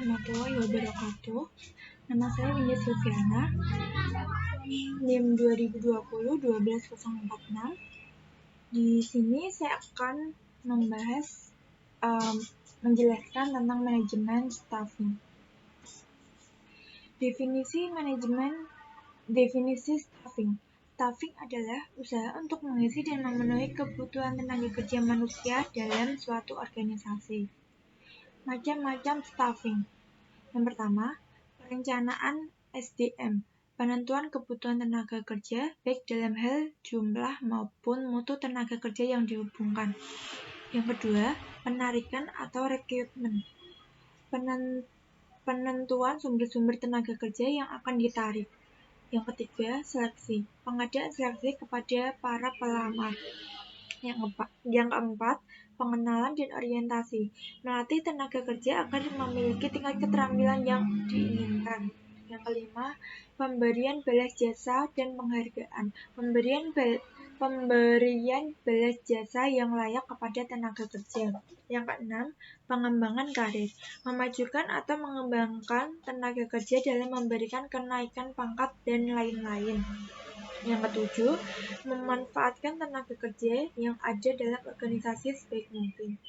warahmatullahi wabarakatuh. Nama saya Windy Silviana, NIM 2020-12046. Di sini saya akan menjelaskan tentang manajemen staffing. Definisi staffing. Staffing adalah usaha untuk mengisi dan memenuhi kebutuhan tenaga kerja manusia dalam suatu organisasi. Macam-macam staffing. Yang pertama, perencanaan SDM, penentuan kebutuhan tenaga kerja baik dalam hal jumlah maupun mutu tenaga kerja yang dihubungkan. Yang kedua, penarikan atau rekrutmen, penentuan sumber-sumber tenaga kerja yang akan ditarik. Yang ketiga, seleksi, pengadaan seleksi kepada para pelamar. Yang keempat, pengenalan dan orientasi, melatih tenaga kerja agar memiliki tingkat keterampilan yang diinginkan. Yang kelima, pemberian balas jasa dan penghargaan, pemberian balas jasa yang layak kepada tenaga kerja. Yang keenam, pengembangan karir, memajukan atau mengembangkan tenaga kerja dalam memberikan kenaikan pangkat dan lain-lain. Yang ketujuh, memanfaatkan tenaga kerja yang ada dalam organisasi sebaik mungkin.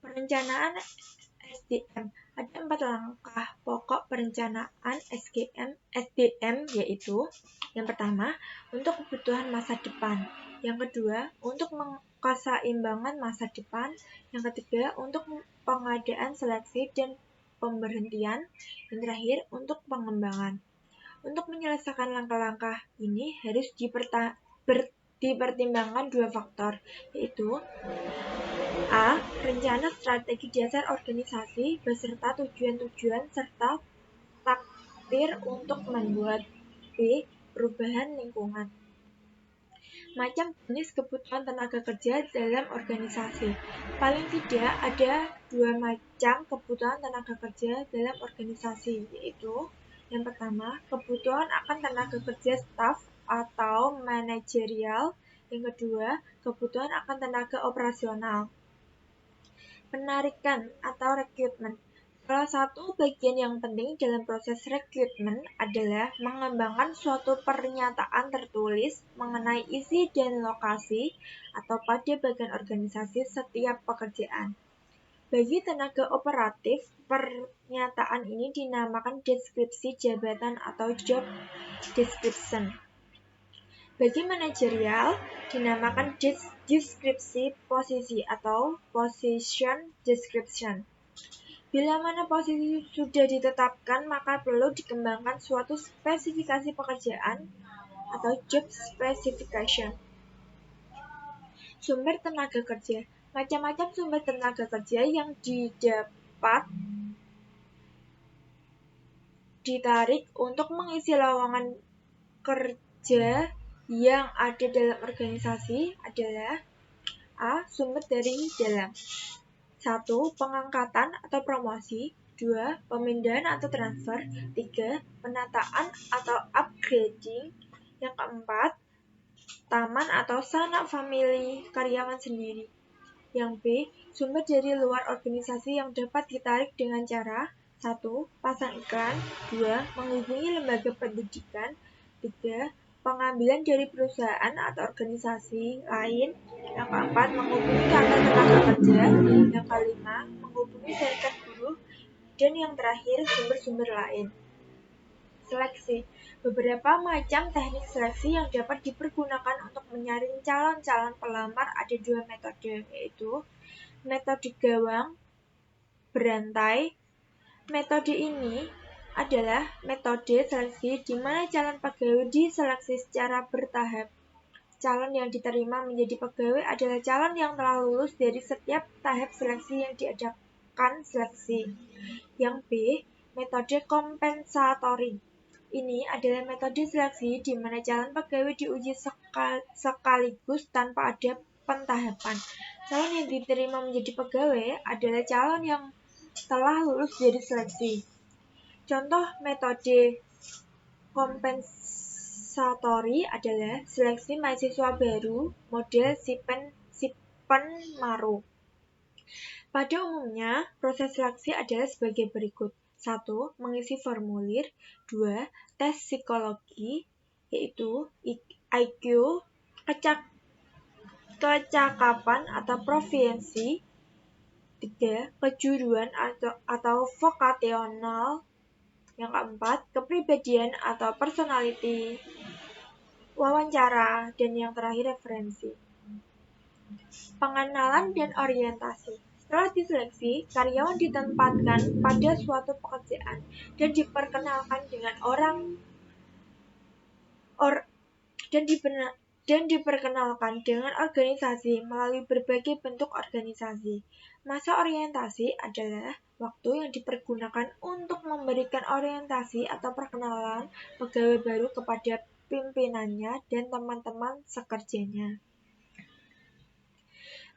Perencanaan SDM. Ada 4 langkah pokok perencanaan SDM, yaitu yang pertama, untuk kebutuhan masa depan. Yang kedua, untuk keseimbangan masa depan. Yang ketiga, untuk pengadaan seleksi dan pemberhentian. Yang terakhir, untuk pengembangan. Untuk menyelesaikan langkah-langkah ini harus dipertimbangkan 2 faktor, yaitu A. Rencana strategi dasar organisasi beserta tujuan-tujuan serta takdir untuk membuat. B. Perubahan lingkungan. Macam jenis kebutuhan tenaga kerja dalam organisasi. Paling tidak ada 2 macam kebutuhan tenaga kerja dalam organisasi, yaitu yang pertama, kebutuhan akan tenaga kerja staf atau manajerial. Yang kedua, kebutuhan akan tenaga operasional. Penarikan atau rekrutmen. Salah satu bagian yang penting dalam proses rekrutmen adalah mengembangkan suatu pernyataan tertulis mengenai isi dan lokasi atau pada bagian organisasi setiap pekerjaan. Bagi tenaga operatif, pernyataan ini dinamakan deskripsi jabatan atau job description. Bagi manajerial, dinamakan deskripsi posisi atau position description. Bila mana posisi sudah ditetapkan, maka perlu dikembangkan suatu spesifikasi pekerjaan atau job specification. Sumber tenaga kerja. Macam-macam sumber tenaga kerja yang didapat ditarik untuk mengisi lowongan kerja yang ada dalam organisasi adalah A. Sumber dari dalam. 1. Pengangkatan atau promosi. 2. Pemindahan atau transfer. 3. Penataan atau upgrading. Yang keempat, taman atau sanak famili karyawan sendiri. Yang B. Sumber dari luar organisasi yang dapat ditarik dengan cara 1. Pasang iklan. 2. Menghubungi lembaga pendidikan. 3. Pengambilan dari perusahaan atau organisasi lain. Yang keempat, menghubungi kantor tenaga kerja. Yang kelima, menghubungi serikat buruh. Dan yang terakhir, sumber-sumber lain. Seleksi. Beberapa macam teknik seleksi yang dapat dipergunakan untuk menyaring calon-calon pelamar ada 2 metode, yaitu metode gawang berantai. Metode ini adalah metode seleksi di mana calon pegawai diseleksi secara bertahap. Calon yang diterima menjadi pegawai adalah calon yang telah lulus dari setiap tahap seleksi yang diadakan seleksi. Yang B, metode kompensatori. Ini adalah metode seleksi di mana calon pegawai diuji sekaligus tanpa ada pentahapan. Calon yang diterima menjadi pegawai adalah calon yang telah lulus dari seleksi. Contoh metode kompensatori adalah seleksi mahasiswa baru model Sipen Maru. Pada umumnya, proses seleksi adalah sebagai berikut. 1. Mengisi formulir. 2. Tes psikologi, yaitu IQ, kecakapan atau proficiency. 3. Kejuruan atau vokasional. Yang keempat, kepribadian atau personality. Wawancara. Dan yang terakhir, referensi. Pengenalan dan orientasi. Setelah diseleksi, karyawan ditempatkan pada suatu pekerjaan dan diperkenalkan dengan diperkenalkan dengan organisasi melalui berbagai bentuk organisasi. Masa orientasi adalah waktu yang dipergunakan untuk memberikan orientasi atau perkenalan pegawai baru kepada pimpinannya dan teman-teman sekerjanya.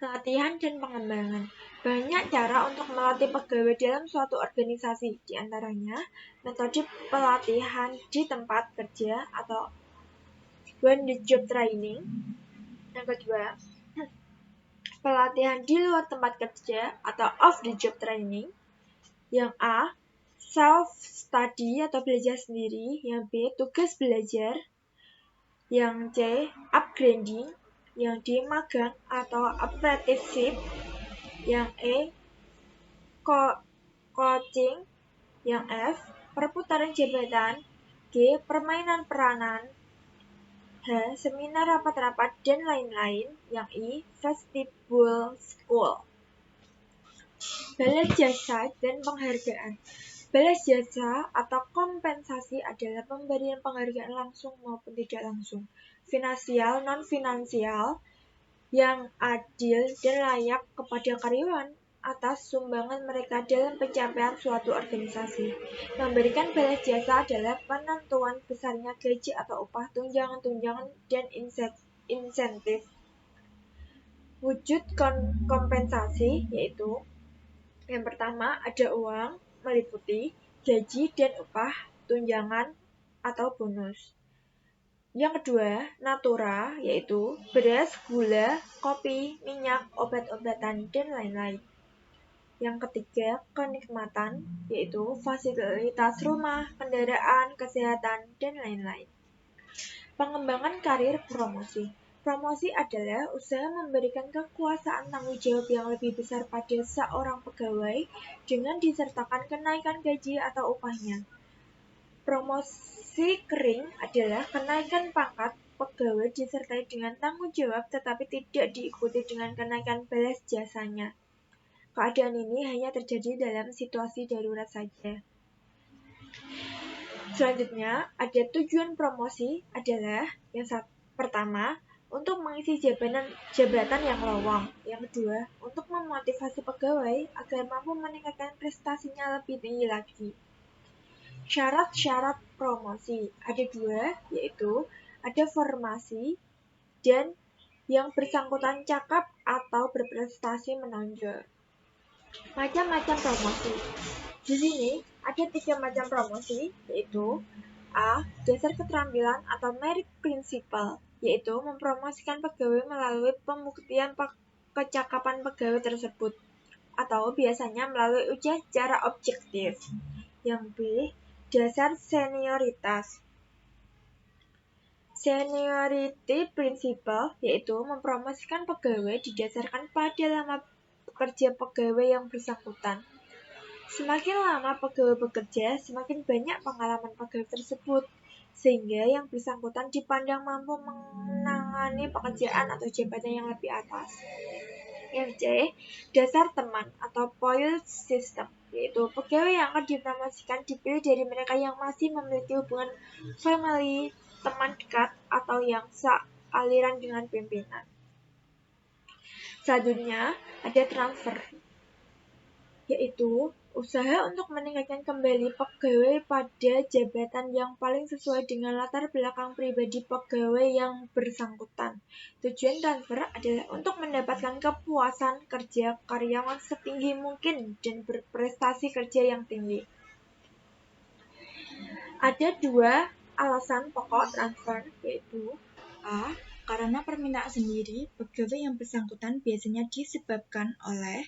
Latihan dan pengembangan. Banyak cara untuk melatih pegawai dalam suatu organisasi, di antaranya metode pelatihan di tempat kerja atau on the job training. Yang kedua, pelatihan di luar tempat kerja atau off the job training. Yang A, self study atau belajar sendiri. Yang B, tugas belajar. Yang C, upgrading. Yang D, magang atau apprenticeship. Yang E, coaching. Yang F, perputaran jabatan. G, permainan peranan. H, seminar, rapat-rapat, dan lain-lain. Yang I, vestibule school. Balas jasa dan penghargaan. Balas jasa atau kompensasi adalah pemberian penghargaan langsung maupun tidak langsung, finansial, non-finansial, yang adil dan layak kepada karyawan atas sumbangan mereka dalam pencapaian suatu organisasi. Memberikan balas jasa adalah penentuan besarnya gaji atau upah, tunjangan-tunjangan, dan insentif. Wujud kompensasi yaitu yang pertama ada uang, meliputi gaji dan upah, tunjangan atau bonus. Yang kedua, natura, yaitu beras, gula, kopi, minyak, obat-obatan, dan lain-lain. Yang ketiga, kenikmatan, yaitu fasilitas rumah, kendaraan, kesehatan, dan lain-lain. Pengembangan karir promosi. Promosi adalah usaha memberikan kekuasaan tanggung jawab yang lebih besar pada seorang pegawai dengan disertakan kenaikan gaji atau upahnya. Promosi kering adalah kenaikan pangkat pegawai disertai dengan tanggung jawab tetapi tidak diikuti dengan kenaikan balas jasanya. Keadaan ini hanya terjadi dalam situasi darurat saja. Selanjutnya, ada tujuan promosi adalah yang pertama, untuk mengisi jabatan yang lowong. Yang kedua, untuk memotivasi pegawai agar mampu meningkatkan prestasinya lebih tinggi lagi. Syarat-syarat promosi ada dua, yaitu ada formasi dan yang bersangkutan cakap atau berprestasi menonjol. Macam-macam promosi. Di sini ada 3 macam promosi, yaitu A. Dasar keterampilan atau merit principle, yaitu mempromosikan pegawai melalui pembuktian kecakapan pegawai tersebut, atau biasanya melalui ujian secara objektif. Yang B. Dasar senioritas. Seniority principle, yaitu mempromosikan pegawai didasarkan pada lama bekerja pegawai yang bersangkutan. Semakin lama pegawai bekerja, semakin banyak pengalaman pegawai tersebut, sehingga yang bersangkutan dipandang mampu menangani pekerjaan atau jabatan yang lebih atas. Yang C, dasar teman atau pool system, yaitu pegawai yang akan dipromosikan dipilih dari mereka yang masih memiliki hubungan family, teman dekat, atau yang sealiran dengan pimpinan. Selanjutnya, ada transfer, yaitu usaha untuk meningkatkan kembali pegawai pada jabatan yang paling sesuai dengan latar belakang pribadi pegawai yang bersangkutan. Tujuan transfer adalah untuk mendapatkan kepuasan kerja karyawan setinggi mungkin dan berprestasi kerja yang tinggi. Ada 2 alasan pokok transfer, yaitu A. Karena permintaan sendiri, pegawai yang bersangkutan biasanya disebabkan oleh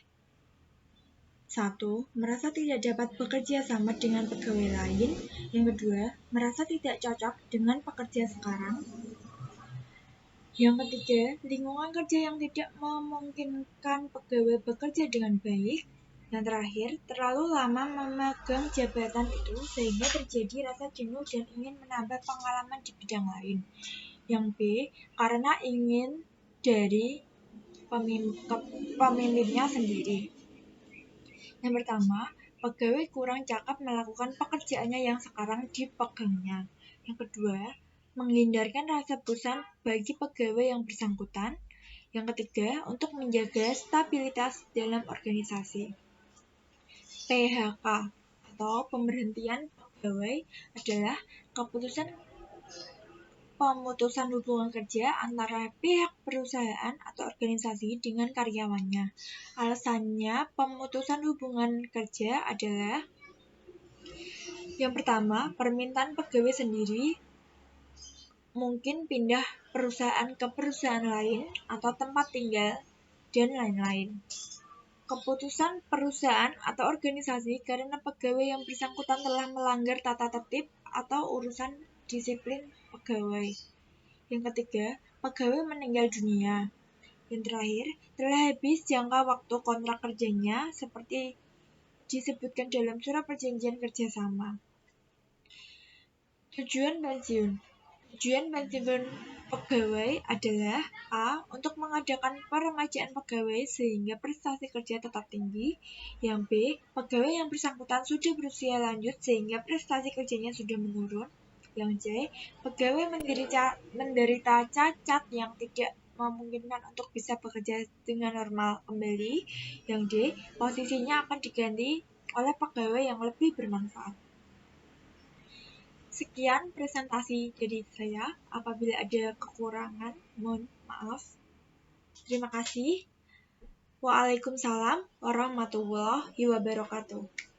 1. Merasa tidak dapat bekerja sama dengan pegawai lain. Yang kedua, merasa tidak cocok dengan pekerja sekarang. Yang ketiga, lingkungan kerja yang tidak memungkinkan pegawai bekerja dengan baik. Yang terakhir, terlalu lama memegang jabatan itu sehingga terjadi rasa jenuh dan ingin menambah pengalaman di bidang lain. Yang B, karena ingin dari pemimpinnya sendiri. Yang pertama, pegawai kurang cakap melakukan pekerjaannya yang sekarang dipegangnya. Yang kedua, menghindarkan rasa bosan bagi pegawai yang bersangkutan. Yang ketiga, untuk menjaga stabilitas dalam organisasi. PHK atau pemberhentian pegawai adalah pemutusan hubungan kerja antara pihak perusahaan atau organisasi dengan karyawannya. Alasannya pemutusan hubungan kerja adalah yang pertama, permintaan pegawai sendiri, mungkin pindah perusahaan ke perusahaan lain atau tempat tinggal, dan lain-lain. Keputusan perusahaan atau organisasi karena pegawai yang bersangkutan telah melanggar tata tertib atau urusan disiplin pegawai. Yang ketiga, pegawai meninggal dunia. Yang terakhir, telah habis jangka waktu kontrak kerjanya seperti disebutkan dalam surat perjanjian kerjasama. Tujuan pensiun. Tujuan pensiun pegawai adalah A. Untuk mengadakan peremajaan pegawai sehingga prestasi kerja tetap tinggi. Yang B. Pegawai yang bersangkutan sudah berusia lanjut sehingga prestasi kerjanya sudah menurun. Yang C. Pegawai menderita cacat yang tidak memungkinkan untuk bisa bekerja dengan normal kembali. Yang D. Posisinya akan diganti oleh pegawai yang lebih bermanfaat. Sekian presentasi dari saya. Apabila ada kekurangan, mohon maaf. Terima kasih. Waalaikumsalam warahmatullahi wabarakatuh.